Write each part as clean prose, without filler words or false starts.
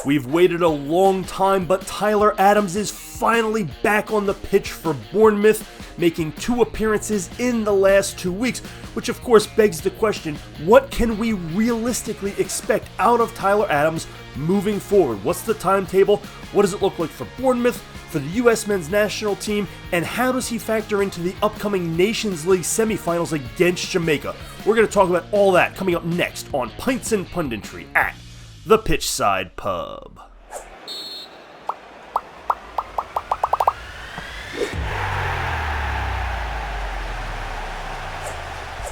We've waited a long time, but Tyler Adams is finally back on the pitch for Bournemouth, making 2 appearances in the last 2 weeks, which of course begs the question, what can we realistically expect out of Tyler Adams moving forward? What's the timetable? What does it look like for Bournemouth, for the US men's national team, and how does he factor into the upcoming Nations League semifinals against Jamaica? We're going to talk about all that coming up next on Pints and Punditry at the Pitchside Pub.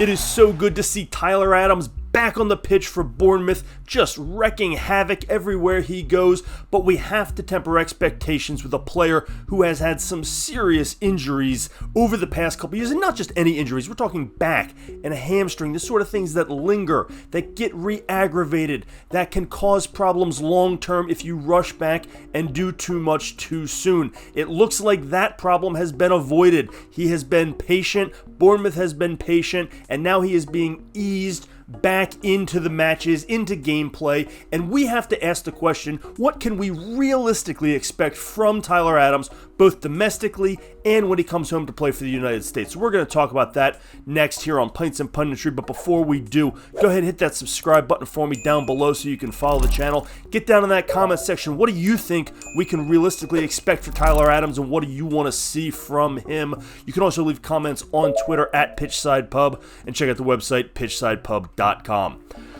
It is so good to see Tyler Adams back on the pitch for Bournemouth, just wrecking havoc everywhere he goes, but we have to temper expectations with a player who has had some serious injuries over the past couple years, and not just any injuries. We're talking back and a hamstring, the sort of things that linger, that get re-aggravated, that can cause problems long-term if you rush back and do too much too soon. It looks like that problem has been avoided. He has been patient, Bournemouth has been patient, and now he is being eased back into the matches, into gameplay, and we have to ask the question, what can we realistically expect from Tyler Adams, both domestically and when he comes home to play for the United States? So we're going to talk about that next here on Pints and Punditry, but before we do, go ahead and hit that subscribe button for me down below so you can follow the channel. Get down in that comment section, what do you think we can realistically expect for Tyler Adams, and what do you want to see from him? You can also leave comments on Twitter at PitchsidePub, and check out the website pitchsidepub.com.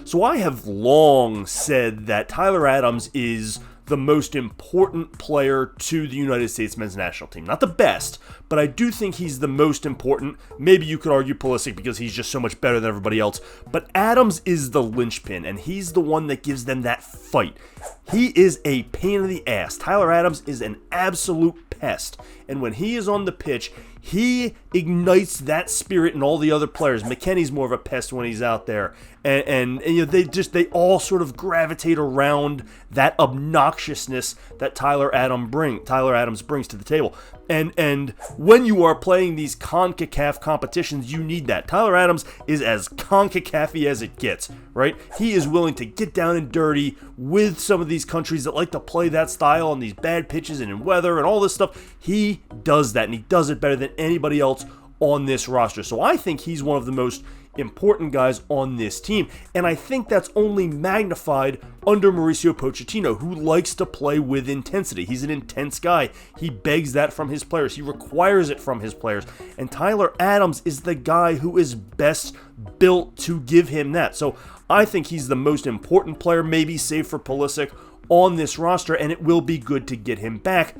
So I have long said that Tyler Adams is the most important player to the United States men's national team. Not the best, but I do think he's the most important. Maybe you could argue Pulisic because he's just so much better than everybody else, but Adams is the linchpin, and he's the one that gives them that fight. He is a pain in the ass. Tyler Adams is an absolute pest, and when he is on the pitch, he ignites that spirit in all the other players. McKennie's more of a pest when he's out there, and you know, they all sort of gravitate around that obnoxiousness that Tyler Adams brings to the table. And when you are playing these CONCACAF competitions, you need that. Tyler Adams is as CONCACAF-y as it gets, right? He is willing to get down and dirty with some of these countries that like to play that style on these bad pitches and in weather and all this stuff. He does that, and he does it better than anybody else on this roster. So I think he's one of the most important guys on this team, and I think that's only magnified under Mauricio Pochettino, who likes to play with intensity. He's an intense guy. He begs that from his players. He requires it from his players, and Tyler Adams is the guy who is best built to give him that. So I think he's the most important player, maybe save for Pulisic, on this roster, and it will be good to get him back.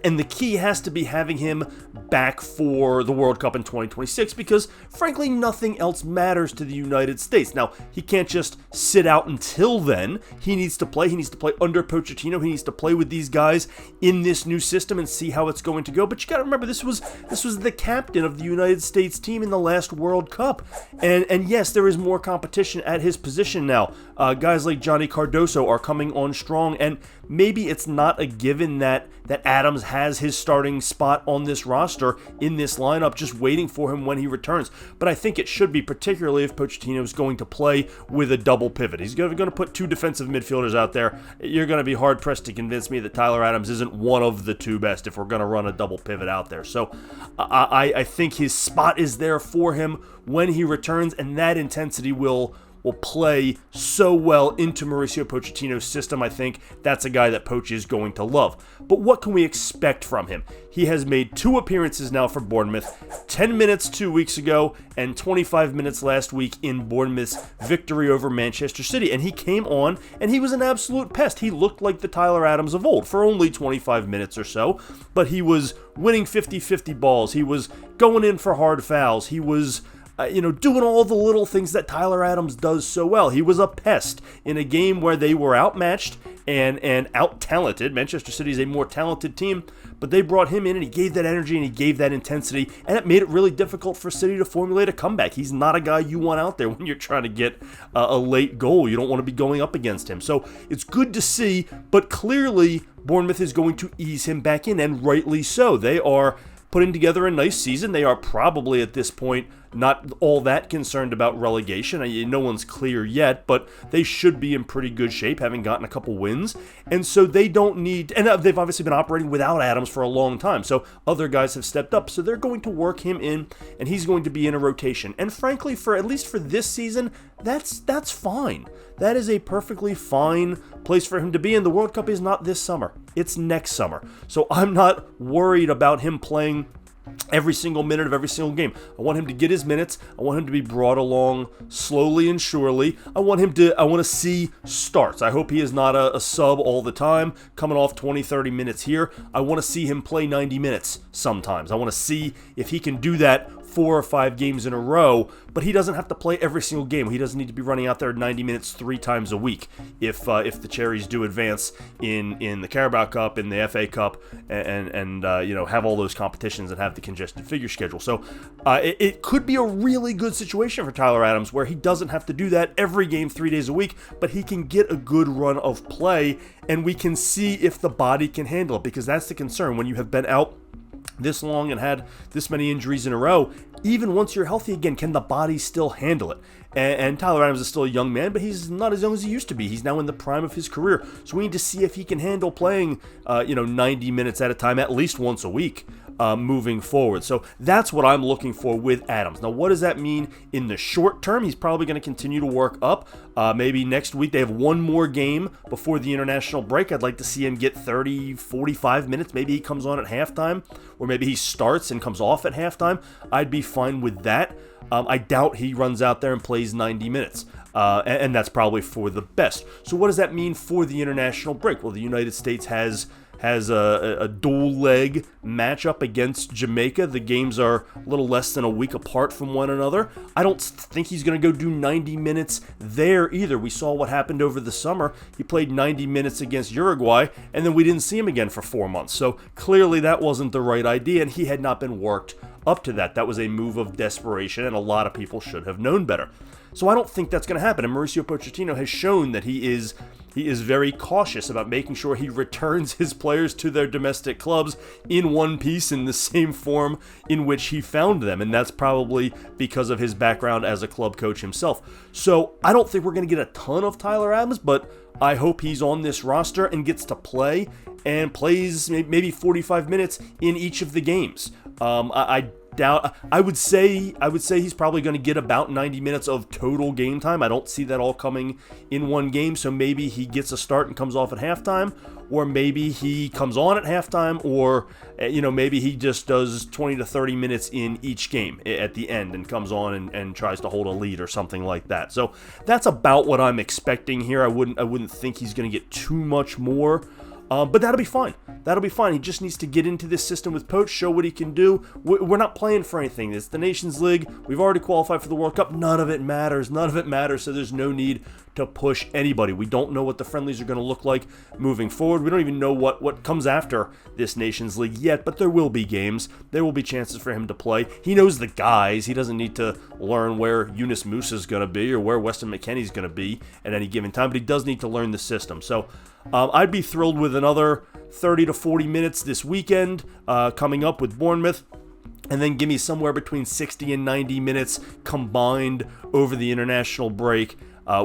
And the key has to be having him back for the World Cup in 2026 because, frankly, nothing else matters to the United States. Now, he can't just sit out until then. He needs to play. He needs to play under Pochettino. He needs to play with these guys in this new system and see how it's going to go. But you got to remember, this was the captain of the United States team in the last World Cup. And yes, there is more competition at his position now. Guys like Johnny Cardoso are coming on strong, and maybe it's not a given that Adams has his starting spot on this roster in this lineup, just waiting for him when he returns. But I think it should be, particularly if Pochettino is going to play with a double pivot. He's going to put 2 defensive midfielders out there. You're going to be hard-pressed to convince me that Tyler Adams isn't one of the 2 best if we're going to run a double pivot out there. So I think his spot is there for him when he returns, and that intensity will play so well into Mauricio Pochettino's system. I think that's a guy that Poch is going to love. But what can we expect from him? He has made 2 appearances now for Bournemouth, 10 minutes 2 weeks ago and 25 minutes last week in Bournemouth's victory over Manchester City. And he came on and he was an absolute pest. He looked like the Tyler Adams of old for only 25 minutes or so, but he was winning 50-50 balls. He was going in for hard fouls. He was doing all the little things that Tyler Adams does so well. He was a pest in a game where they were outmatched and out-talented. Manchester City is a more talented team, but they brought him in and he gave that energy and he gave that intensity, and it made it really difficult for City to formulate a comeback. He's not a guy you want out there when you're trying to get a late goal. You don't want to be going up against him. So it's good to see, but clearly Bournemouth is going to ease him back in, and rightly so. They are putting together a nice season. They are probably at this point not all that concerned about relegation. No one's clear yet, but they should be in pretty good shape, having gotten a couple wins. And so they don't need, and they've obviously been operating without Adams for a long time. So other guys have stepped up. So they're going to work him in, and he's going to be in a rotation. And frankly, at least for this season, that's fine. That is a perfectly fine place for him to be. And the World Cup is not this summer. It's next summer. So I'm not worried about him playing every single minute of every single game. I want him to get his minutes. I want him to be brought along slowly and surely. I want to see starts. I hope he is not a sub all the time, coming off 20, 30 minutes here. I want to see him play 90 minutes sometimes. I want to see if he can do that 4 or 5 games in a row, but he doesn't have to play every single game. He doesn't need to be running out there 90 minutes 3 times a week if the Cherries do advance in the Carabao Cup, in the FA Cup, and have all those competitions and have the congested figure schedule. So it could be a really good situation for Tyler Adams where he doesn't have to do that every game 3 days a week, but he can get a good run of play, and we can see if the body can handle it, because that's the concern when you have been out this long and had this many injuries in a row. Even once you're healthy again, can the body still handle it? And Tyler Adams is still a young man, but he's not as young as he used to be. He's now in the prime of his career. So we need to see if he can handle playing 90 minutes at a time, at least once a week, moving forward. So that's what I'm looking for with Adams. Now, what does that mean in the short term? He's probably going to continue to work up. Maybe next week they have one more game before the international break. I'd like to see him get 30, 45 minutes. Maybe he comes on at halftime, or maybe he starts and comes off at halftime. I'd be fine with that. I doubt he runs out there and plays 90 minutes. And that's probably for the best. So what does that mean for the international break? Well, the United States has a dual leg matchup against Jamaica. The games are a little less than a week apart from one another. I don't think he's going to go do 90 minutes there either. We saw what happened over the summer. He played 90 minutes against Uruguay, and then we didn't see him again for 4 months. So clearly that wasn't the right idea, and he had not been worked up to that. That was a move of desperation, and a lot of people should have known better. So I don't think that's going to happen. And Mauricio Pochettino has shown that he is very cautious about making sure he returns his players to their domestic clubs in one piece, in the same form in which he found them. And that's probably because of his background as a club coach himself. So I don't think we're going to get a ton of Tyler Adams, but I hope he's on this roster and gets to play and plays maybe 45 minutes in each of the games. I would say he's probably going to get about 90 minutes of total game time. I don't see that all coming in one game, so maybe he gets a start and comes off at halftime, or maybe he comes on at halftime, or maybe he just does 20 to 30 minutes in each game at the end and comes on and tries to hold a lead or something like that. So that's about what I'm expecting here. I wouldn't think he's going to get too much more. But that'll be fine. That'll be fine. He just needs to get into this system with Poach, show what he can do. We're not playing for anything. It's the Nations League. We've already qualified for the World Cup. None of it matters. So there's no need to push anybody. We don't know what the friendlies are going to look like moving forward. We don't even know what comes after this Nations League yet, but there will be games. There will be chances for him to play. He knows the guys. He doesn't need to learn where Yunus Musa is going to be or where Weston McKennie is going to be at any given time, but he does need to learn the system. So I'd be thrilled with another 30 to 40 minutes this weekend coming up with Bournemouth, and then give me somewhere between 60 and 90 minutes combined over the international break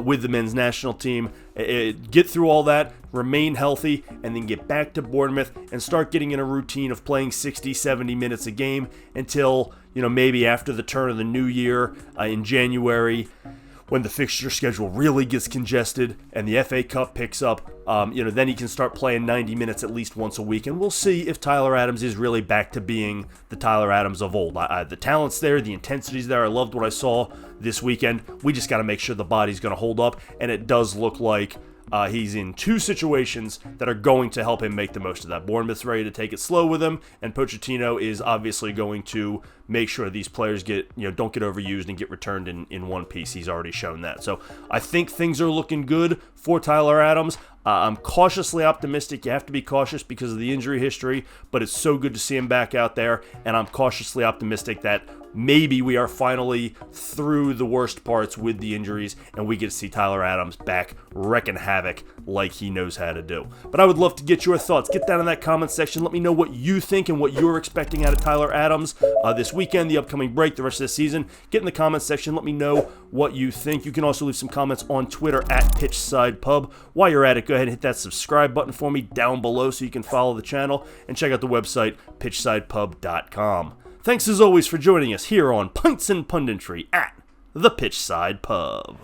with the men's national team. Get through all that, remain healthy, and then get back to Bournemouth and start getting in a routine of playing 60, 70 minutes a game until, maybe after the turn of the new year in January, when the fixture schedule really gets congested and the FA Cup picks up, then he can start playing 90 minutes at least once a week, and we'll see if Tyler Adams is really back to being the Tyler Adams of old. The talent's there, the intensity's there. I loved what I saw this weekend. We just got to make sure the body's going to hold up, and it does look like he's in 2 situations that are going to help him make the most of that. Bournemouth's ready to take it slow with him, and Pochettino is obviously going to make sure these players don't get overused and get returned in one piece. He's already shown that. So I think things are looking good for Tyler Adams. I'm cautiously optimistic. You have to be cautious because of the injury history, but it's so good to see him back out there, and I'm cautiously optimistic that maybe we are finally through the worst parts with the injuries, and we get to see Tyler Adams back wrecking havoc like he knows how to do. But I would love to get your thoughts. Get down in that comment section. Let me know what you think and what you're expecting out of Tyler Adams this weekend, the upcoming break, the rest of the season. Get in the comment section. Let me know what you think. You can also leave some comments on Twitter at PitchsidePub. While you're at it, go ahead and hit that subscribe button for me down below so you can follow the channel, and check out the website, pitchsidepub.com. Thanks as always for joining us here on Pints and Punditry at the Pitchside Pub.